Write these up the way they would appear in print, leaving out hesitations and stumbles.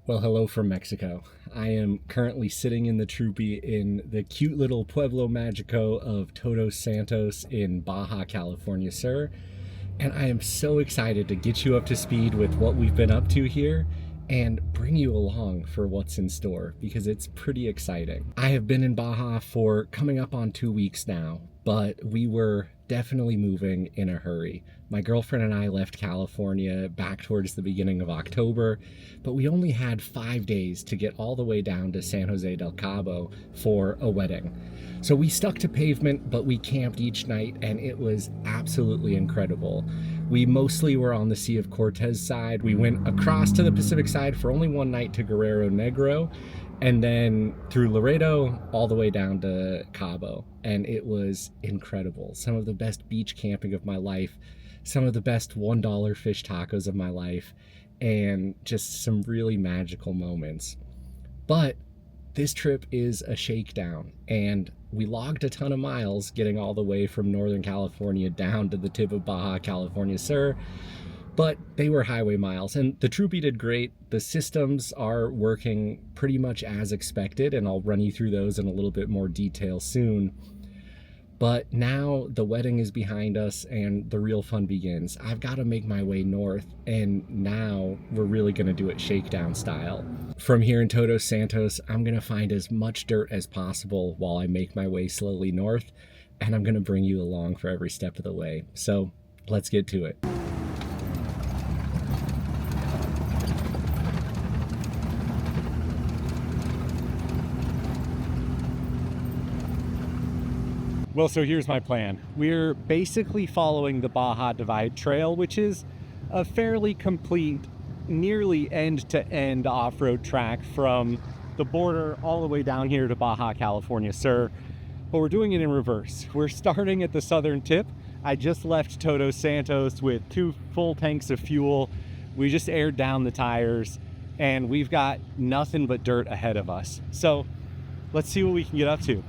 Well, hello from Mexico. I am currently sitting in the Troopy in the cute little Pueblo Magico of Todos Santos in Baja, California, sir. And I am so excited to get you up to speed with what we've been up to here and bring you along for what's in store because it's pretty exciting. I have been in Baja for coming up on 2 weeks now, but we were definitely moving in a hurry. My girlfriend and I left California back towards the beginning of October, but we only had 5 days to get all the way down to San Jose del Cabo for a wedding. So we stuck to pavement, but we camped each night and it was absolutely incredible. We mostly were on the Sea of Cortez side. We went across to the Pacific side for only one night to Guerrero Negro, and then through Laredo all the way down to Cabo. And it was incredible. Some of the best beach camping of my life, some of the best $1 fish tacos of my life, and just some really magical moments. But this trip is a shakedown, and we logged a ton of miles getting all the way from Northern California down to the tip of Baja California Sur, but they were highway miles, and the Troopy did great. The systems are working pretty much as expected, and I'll run you through those in a little bit more detail soon. But now the wedding is behind us and the real fun begins. I've got to make my way north, and now we're really going to do it shakedown style. From here in Todos Santos, I'm going to find as much dirt as possible while I make my way slowly north, and I'm going to bring you along for every step of the way. So let's get to it. Well, so here's my plan. We're basically following the Baja Divide Trail, which is a fairly complete, nearly end-to-end off-road track from the border all the way down here to Baja California Sur, but we're doing it in reverse. We're starting at the southern tip. I just left Todos Santos with 2 full tanks of fuel. We just aired down the tires, and we've got nothing but dirt ahead of us. So let's see what we can get up to.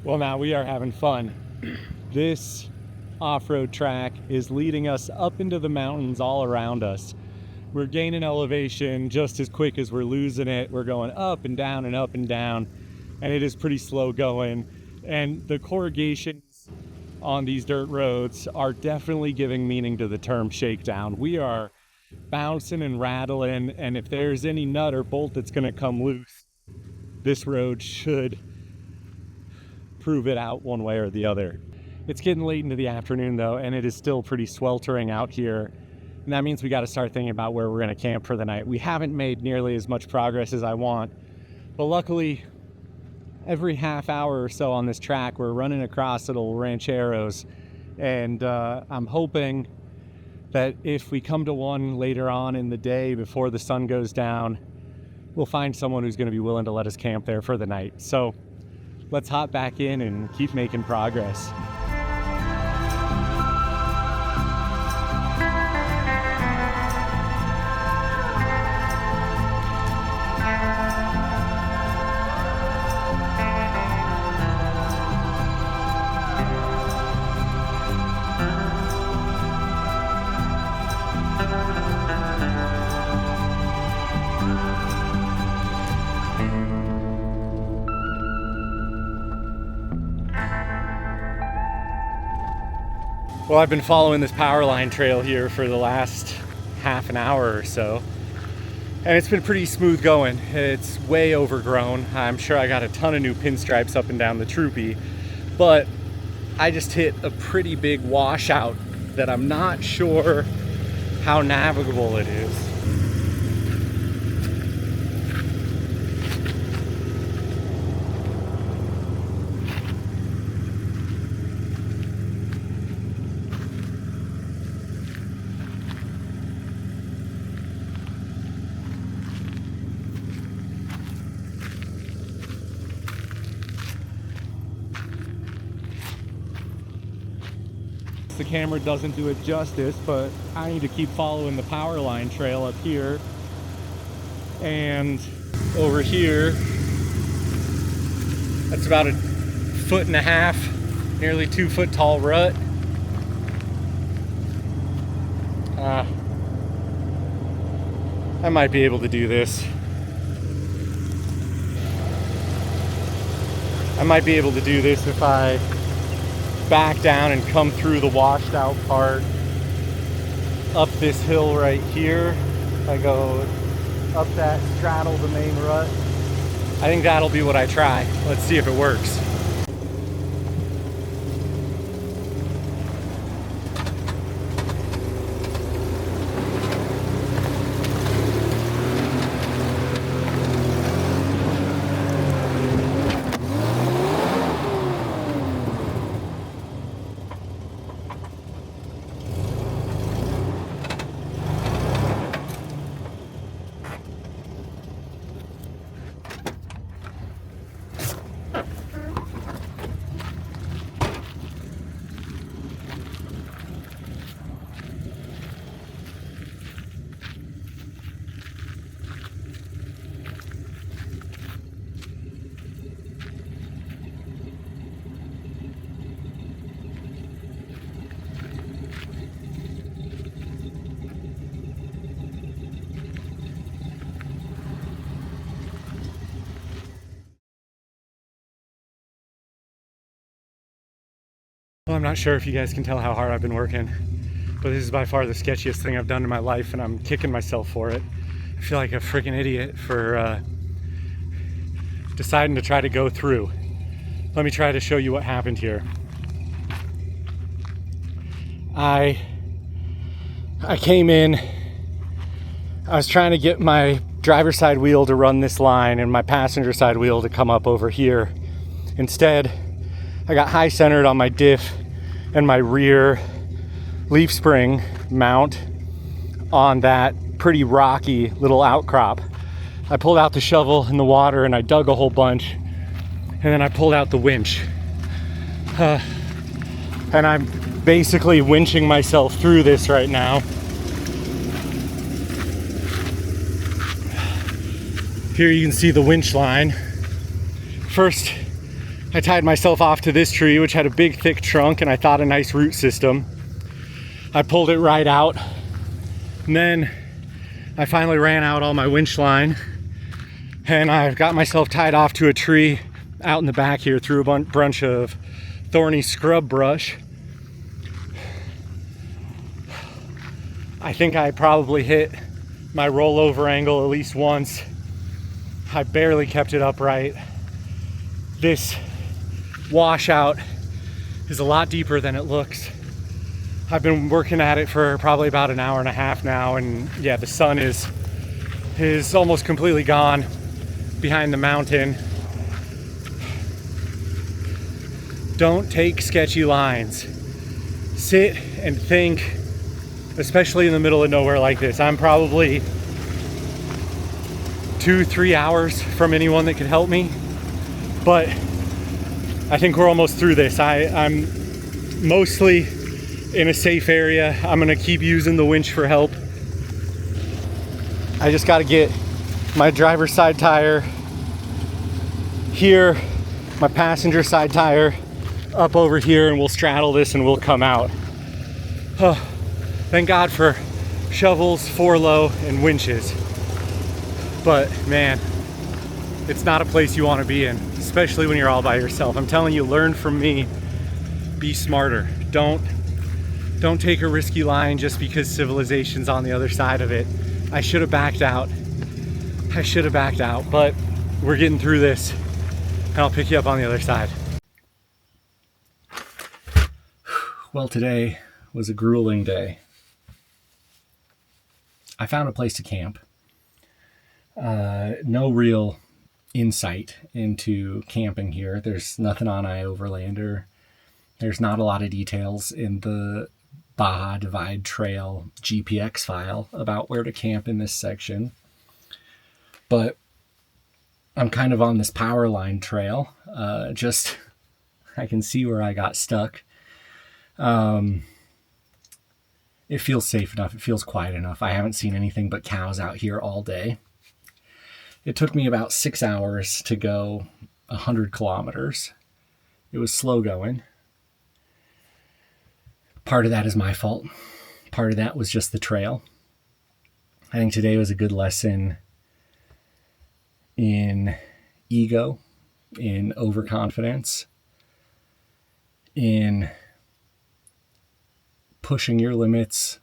Well, now we are having fun. This off-road track is leading us up into the mountains all around us. we're gaining elevation just as quick as we're losing it. We're going up and down and up and down, and it is pretty slow going. And the corrugations on these dirt roads are definitely giving meaning to the term shakedown. We are bouncing and rattling, and if there's any nut or bolt that's going to come loose, this road should prove it out one way or the other. It's getting late into the afternoon though, and it is still pretty sweltering out here, and that means we got to start thinking about where we're going to camp for the night. We haven't made nearly as much progress as I want, but luckily every half hour or so on this track we're running across little rancheros, and I'm hoping that if we come to one later on in the day before the sun goes down, we'll find someone who's going to be willing to let us camp there for the night. So let's hop back in and keep making progress. Well, I've been following this power line trail here for the last half an hour or so, and it's been pretty smooth going. It's way overgrown. I'm sure I got a ton of new pinstripes up and down the Troopy, but I just hit a pretty big washout that I'm not sure how navigable it is. The camera doesn't do it justice, but I need to keep following the power line trail up here. And over here, that's about 1.5 feet, nearly 2 foot tall rut. I might be able to do this. I might be able to do this if I back down and come through the washed out part up this hill right here. I go up that, straddle the main rut. I think that'll be what I try. Let's see if it works. Well, I'm not sure if you guys can tell how hard I've been working, but this is by far the sketchiest thing I've done in my life, and I'm kicking myself for it. I feel like a freaking idiot for deciding to try to go through. Let me try to show you what happened here. I came in, I was trying to get my driver's side wheel to run this line and my passenger side wheel to come up over here. Instead, I got high centered on my diff and my rear leaf spring mount on that pretty rocky little outcrop. I pulled out the shovel in the water and I dug a whole bunch, and then I pulled out the winch. And I'm basically winching myself through this right now. Here you can see the winch line. First, I tied myself off to this tree, which had a big thick trunk and I thought a nice root system. I pulled it right out, and then I finally ran out all my winch line, and I've got myself tied off to a tree out in the back here through a bunch of thorny scrub brush. I think I probably hit my rollover angle at least once. I barely kept it upright. This washout is a lot deeper than it looks. I've been working at it for probably about an hour and a half now, and yeah, the sun is almost completely gone behind the mountain. Don't take sketchy lines. Sit and think, especially in the middle of nowhere like this. I'm probably 2-3 hours from anyone that could help me, but I think we're almost through this. I'm mostly in a safe area. I'm gonna keep using the winch for help. I just gotta get my driver's side tire here, my passenger side tire up over here, and we'll straddle this and we'll come out. Oh, thank God for shovels, four-low, and winches. But man, it's not a place you want to be in, especially when you're all by yourself. I'm telling you, learn from me. Be smarter. Don't take a risky line just because civilization's on the other side of it. I should have backed out. But we're getting through this, and I'll pick you up on the other side. Well, today was a grueling day. I found a place to camp. No real insight into camping here. There's nothing on iOverlander. There's not a lot of details in the Baja Divide Trail GPX file about where to camp in this section. But I'm kind of on this power line trail. I can see where I got stuck. It feels safe enough. It feels quiet enough. I haven't seen anything but cows out here all day. It took me about 6 hours to go 100 kilometers. It was slow going. Part of that is my fault. Part of that was just the trail. I think today was a good lesson in ego, in overconfidence, in pushing your limits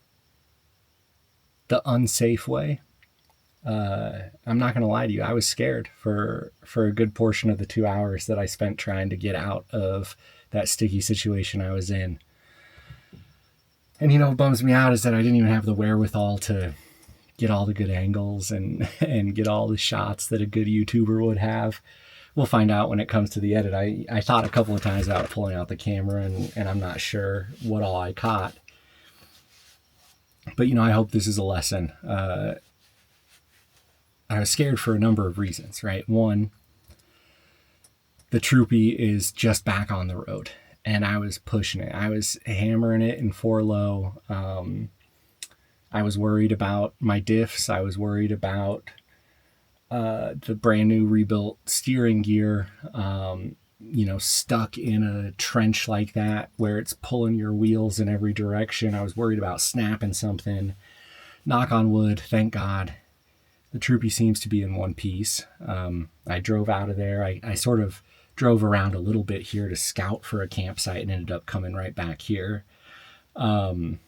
the unsafe way. I'm not going to lie to you. I was scared for a good portion of the 2 hours that I spent trying to get out of that sticky situation I was in. And what bums me out is that I didn't even have the wherewithal to get all the good angles and get all the shots that a good YouTuber would have. We'll find out when it comes to the edit. I thought a couple of times about pulling out the camera, and I'm not sure what all I caught. But, I hope this is a lesson. I was scared for a number of reasons, right? One, the Troopy is just back on the road, and I was pushing it. I was hammering it in 4-low. I was worried about my diffs. I was worried about the brand new rebuilt steering gear, stuck in a trench like that where it's pulling your wheels in every direction. I was worried about snapping something. Knock on wood, thank God, the Troopy seems to be in one piece. I drove out of there. I sort of drove around a little bit here to scout for a campsite and ended up coming right back here. It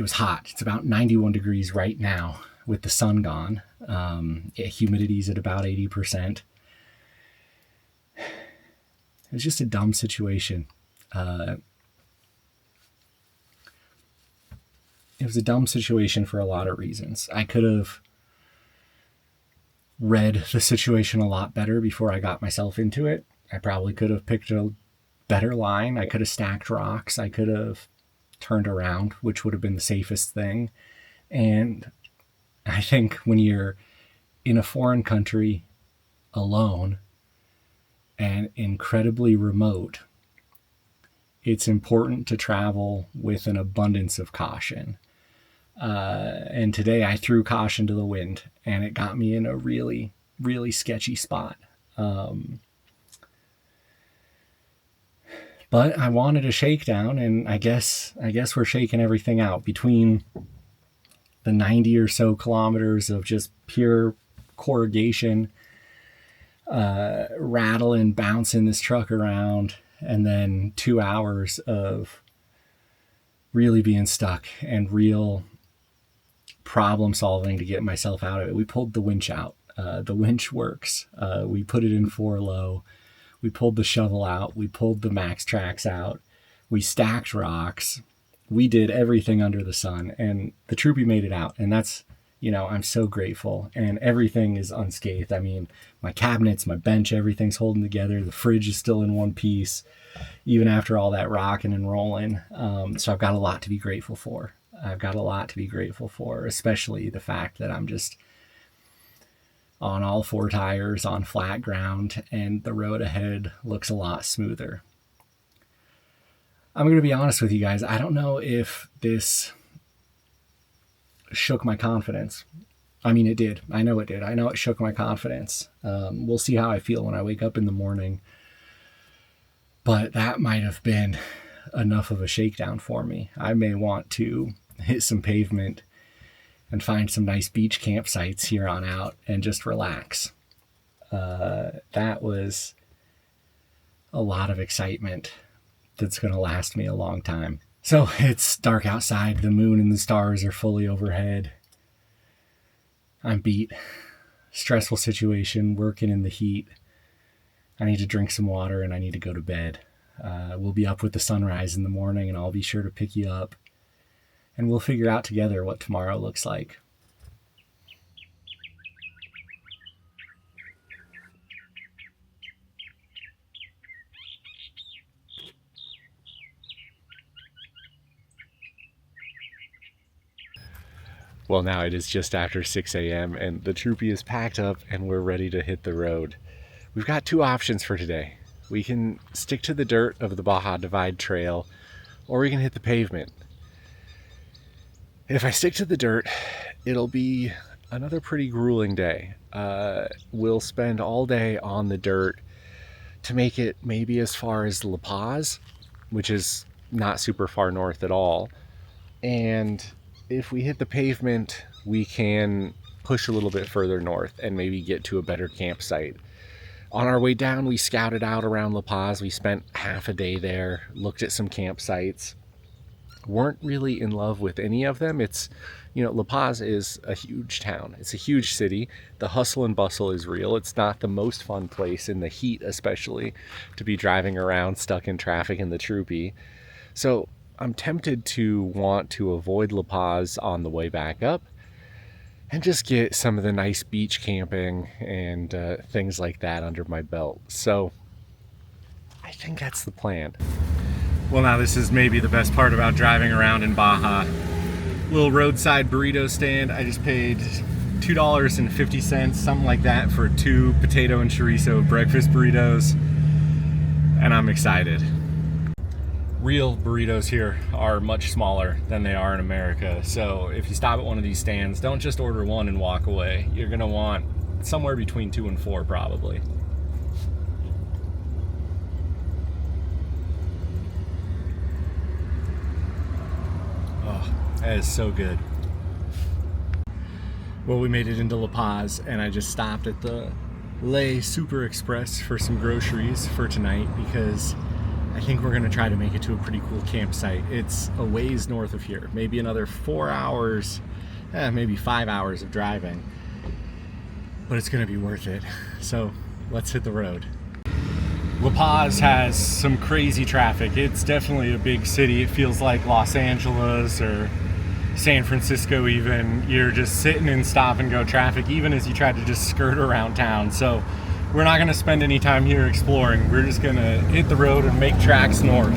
was hot. It's about 91 degrees right now with the sun gone. Humidity's at about 80%. It was just a dumb situation. It was a dumb situation for a lot of reasons. I could have read the situation a lot better before I got myself into it. I probably could have picked a better line. I could have stacked rocks. I could have turned around, which would have been the safest thing. And I think when you're in a foreign country alone and incredibly remote, it's important to travel with an abundance of caution. And today I threw caution to the wind, and it got me in a really, really sketchy spot. But I wanted a shakedown, and I guess we're shaking everything out between the 90 or so kilometers of just pure corrugation, rattling, bouncing this truck around, and then 2 hours of really being stuck and real problem solving to get myself out of it. We pulled the winch out. The winch works. We put it in 4-low. We pulled the shovel out. We pulled the max tracks out. We stacked rocks. We did everything under the sun, and the Troopy made it out. And that's, you know, I'm so grateful. And everything is unscathed. I mean, my cabinets, my bench, everything's holding together. The fridge is still in one piece, even after all that rocking and rolling. So I've got a lot to be grateful for. Especially the fact that I'm just on all 4 tires on flat ground, and the road ahead looks a lot smoother. I'm going to be honest with you guys. I don't know if this shook my confidence. I mean, it did. I know it did. I know it shook my confidence. We'll see how I feel when I wake up in the morning. But that might have been enough of a shakedown for me. I may want to hit some pavement and find some nice beach campsites here on out and just relax. That was a lot of excitement that's going to last me a long time. So it's dark outside. The moon and the stars are fully overhead. I'm beat. Stressful situation, working in the heat. I need to drink some water and I need to go to bed. We'll be up with the sunrise in the morning, and I'll be sure to pick you up. And we'll figure out together what tomorrow looks like. Well, now it is just after 6 a.m. and the Troopy is packed up and we're ready to hit the road. We've got 2 options for today. We can stick to the dirt of the Baja Divide Trail, or we can hit the pavement. If I stick to the dirt, it'll be another pretty grueling day. We'll spend all day on the dirt to make it maybe as far as La Paz, which is not super far north at all. And if we hit the pavement, we can push a little bit further north and maybe get to a better campsite. On our way down, we scouted out around La Paz. We spent half a day there, looked at some campsites. Weren't really in love with any of them. It's, you know, La Paz is a huge town. It's a huge city. The hustle and bustle is real. It's not the most fun place in the heat, especially, to be driving around stuck in traffic in the Troopy. So I'm tempted to want to avoid La Paz on the way back up and just get some of the nice beach camping and things like that under my belt. So I think that's the plan. Well, now this is maybe the best part about driving around in Baja. Little roadside burrito stand. I just paid $2.50, something like that, for 2 potato and chorizo breakfast burritos, and I'm excited. Real burritos here are much smaller than they are in America, so if you stop at one of these stands, don't just order 1 and walk away. You're gonna want somewhere between 2 and 4 probably. Oh, that is so good. Well, we made it into La Paz, and I just stopped at the Le Super Express for some groceries for tonight because I think we're gonna try to make it to a pretty cool campsite. It's a ways north of here, maybe another 4 hours, maybe 5 hours of driving, but it's gonna be worth it. So let's hit the road. La Paz has some crazy traffic. It's definitely a big city. It feels like Los Angeles or San Francisco even. You're just sitting in stop and go traffic even as you try to just skirt around town. So we're not going to spend any time here exploring. We're just going to hit the road and make tracks north.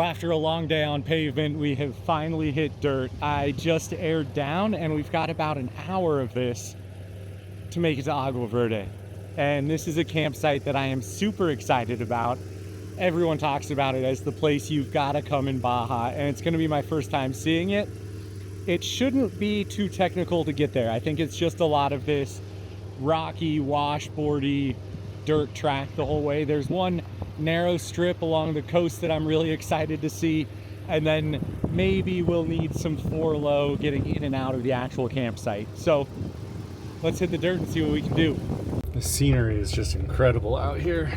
After a long day on pavement, we have finally hit dirt. I just aired down and we've got about an hour of this to make it to Agua Verde. and this is a campsite that I am super excited about. Everyone talks about it as the place you've got to come in Baja, and it's going to be my first time seeing it. It shouldn't be too technical to get there. I think it's just a lot of this rocky, washboardy dirt track the whole way. There's one narrow strip along the coast that I'm really excited to see, and then maybe we'll need some 4-low getting in and out of the actual campsite. So let's hit the dirt and see what we can do. The scenery is just incredible out here.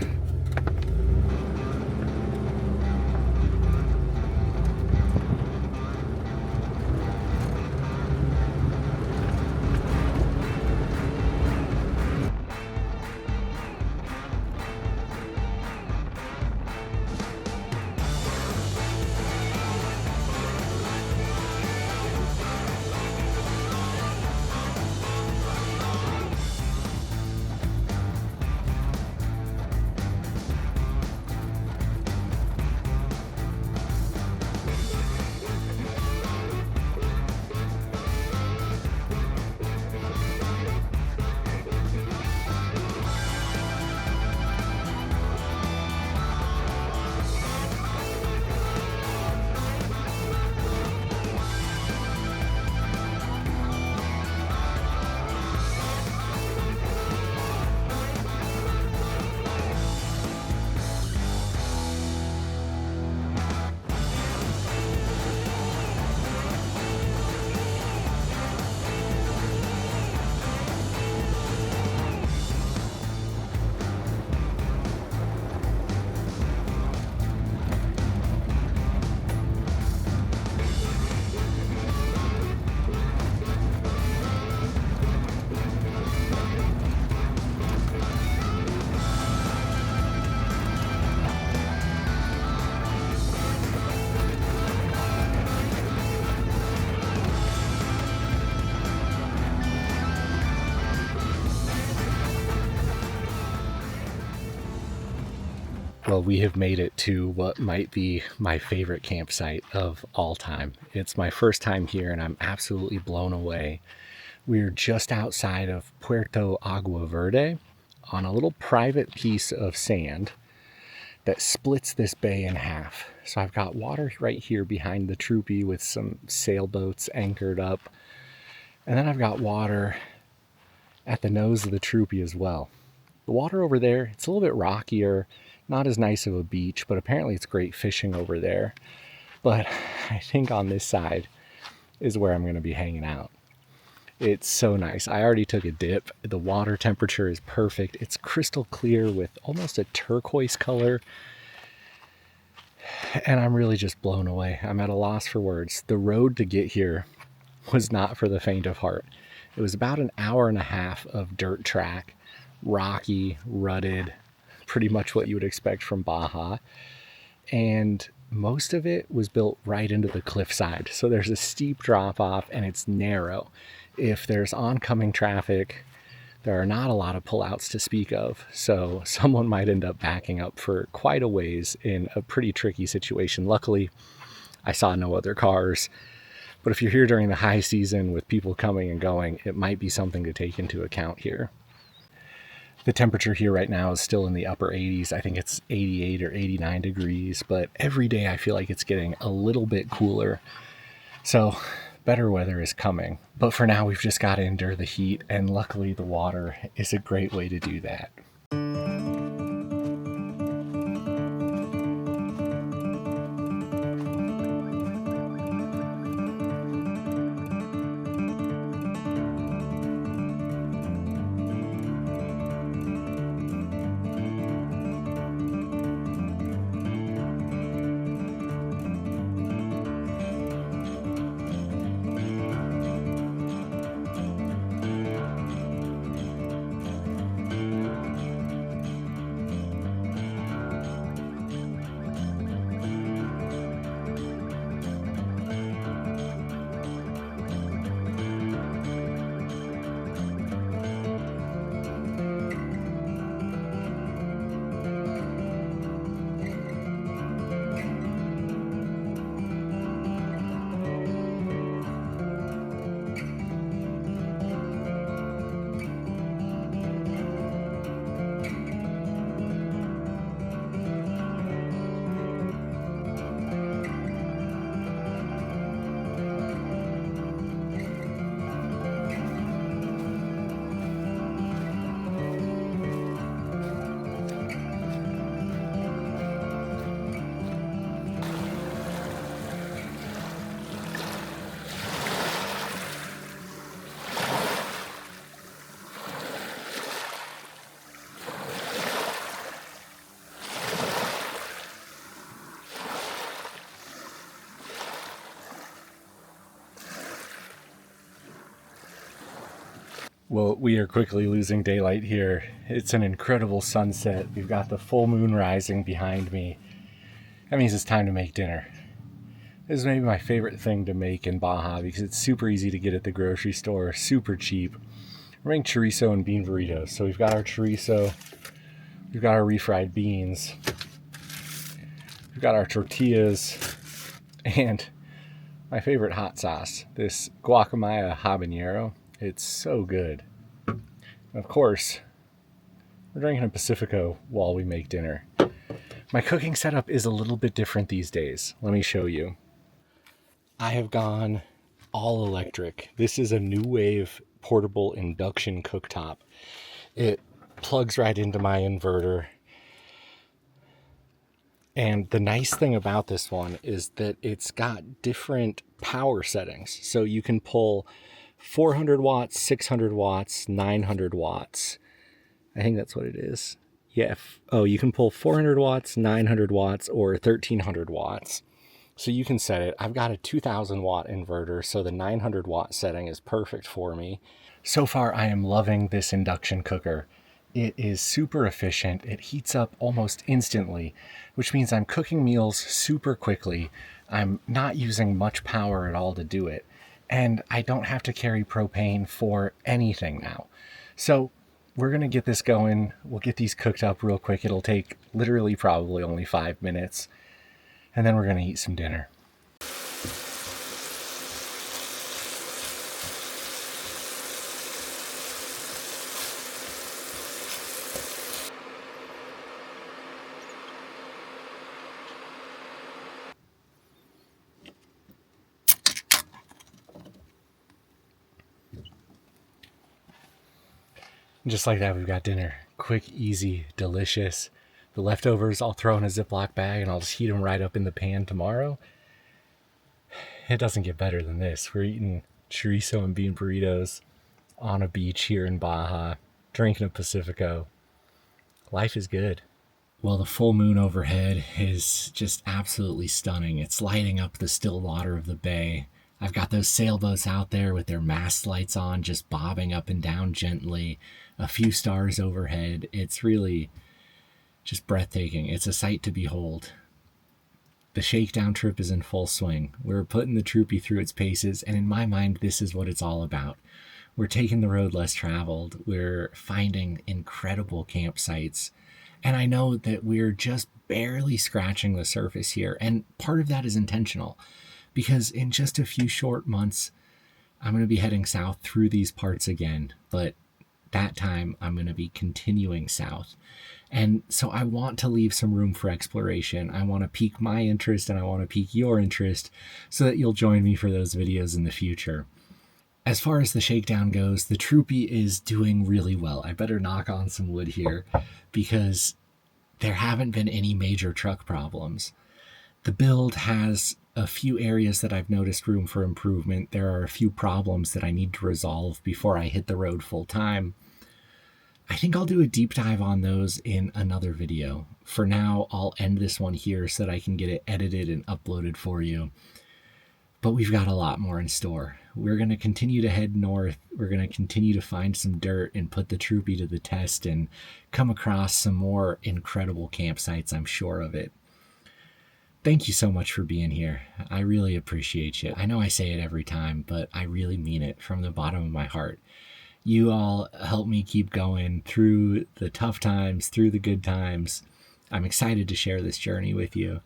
Well, we have made it to what might be my favorite campsite of all time. It's my first time here and I'm absolutely blown away. We're just outside of Puerto Agua Verde on a little private piece of sand that splits this bay in half. So I've got water right here behind the Troopy with some sailboats anchored up. And then I've got water at the nose of the Troopy as well. The water over there, it's a little bit rockier, not as nice of a beach, but apparently it's great fishing over there. But I think on this side is where I'm going to be hanging out. It's so nice. I already took a dip. The water temperature is perfect. It's crystal clear with almost a turquoise color. And I'm really just blown away. I'm at a loss for words. The road to get here was not for the faint of heart. It was about an hour and a half of dirt track, rocky, rutted, pretty much what you would expect from Baja. And most of it was built right into the cliffside. So there's a steep drop off and it's narrow. If there's oncoming traffic, there are not a lot of pullouts to speak of. So someone might end up backing up for quite a ways in a pretty tricky situation. Luckily, I saw no other cars. But if you're here during the high season with people coming and going, it might be something to take into account here. The temperature here right now is still in the upper 80s. I think it's 88 or 89 degrees, but every day I feel like it's getting a little bit cooler. So better weather is coming. But for now, we've just got to endure the heat, and luckily the water is a great way to do that. Well, we are quickly losing daylight here. It's an incredible sunset. We've got the full moon rising behind me. That means it's time to make dinner. This is maybe my favorite thing to make in Baja because it's super easy to get at the grocery store, super cheap. We're making chorizo and bean burritos. So we've got our chorizo, we've got our refried beans, we've got our tortillas, and my favorite hot sauce, this guacamole habanero. It's so good. And of course, we're drinking a Pacifico while we make dinner. My cooking setup is a little bit different these days. Let me show you. I have gone all electric. This is a New Wave portable induction cooktop. It plugs right into my inverter. And the nice thing about this one is that it's got different power settings. So you can pull 400 watts, 600 watts, 900 watts. I think that's what it is. Yeah. Oh, you can pull 400 watts, 900 watts, or 1300 watts. So you can set it. I've got a 2000 watt inverter, so the 900 watt setting is perfect for me. So far, I am loving this induction cooker. It is super efficient. It heats up almost instantly, which means I'm cooking meals super quickly. I'm not using much power at all to do it. And I don't have to carry propane for anything now. So we're going to get this going. We'll get these cooked up real quick. It'll take literally probably only 5 minutes. And then we're going to eat some dinner. Just like that, we've got dinner. Quick, easy, delicious. The leftovers I'll throw in a Ziploc bag and I'll just heat them right up in the pan tomorrow. It doesn't get better than this. We're eating chorizo and bean burritos on a beach here in Baja, drinking a Pacifico. Life is good. Well, the full moon overhead is just absolutely stunning. It's lighting up the still water of the bay. I've got those sailboats out there with their mast lights on, just bobbing up and down gently. A few stars overhead. It's really just breathtaking. It's a sight to behold. The shakedown trip is in full swing. We're putting the Troopy through its paces, and in my mind, this is what it's all about. We're taking the road less traveled. We're finding incredible campsites. And I know that we're just barely scratching the surface here. And part of that is intentional, because in just a few short months, I'm going to be heading south through these parts again. But that time, I'm going to be continuing south. And so I want to leave some room for exploration. I want to pique my interest and I want to pique your interest so that you'll join me for those videos in the future. As far as the shakedown goes, the Troopy is doing really well. I better knock on some wood here because there haven't been any major truck problems. The build has a few areas that I've noticed room for improvement. There are a few problems that I need to resolve before I hit the road full time. I think I'll do a deep dive on those in another video. For now, I'll end this one here so that I can get it edited and uploaded for you. But we've got a lot more in store. We're going to continue to head north. We're going to continue to find some dirt and put the Troopy to the test and come across some more incredible campsites, I'm sure of it. Thank you so much for being here. I really appreciate you. I know I say it every time, but I really mean it from the bottom of my heart. You all help me keep going through the tough times, through the good times. I'm excited to share this journey with you,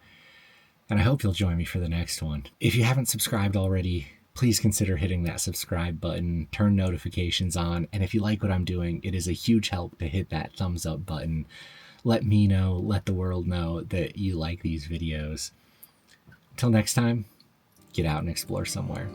and I hope you'll join me for the next one. If you haven't subscribed already, please consider hitting that subscribe button, turn notifications on, and if you like what I'm doing, it is a huge help to hit that thumbs up button. Let me know, let the world know that you like these videos. Until next time, get out and explore somewhere.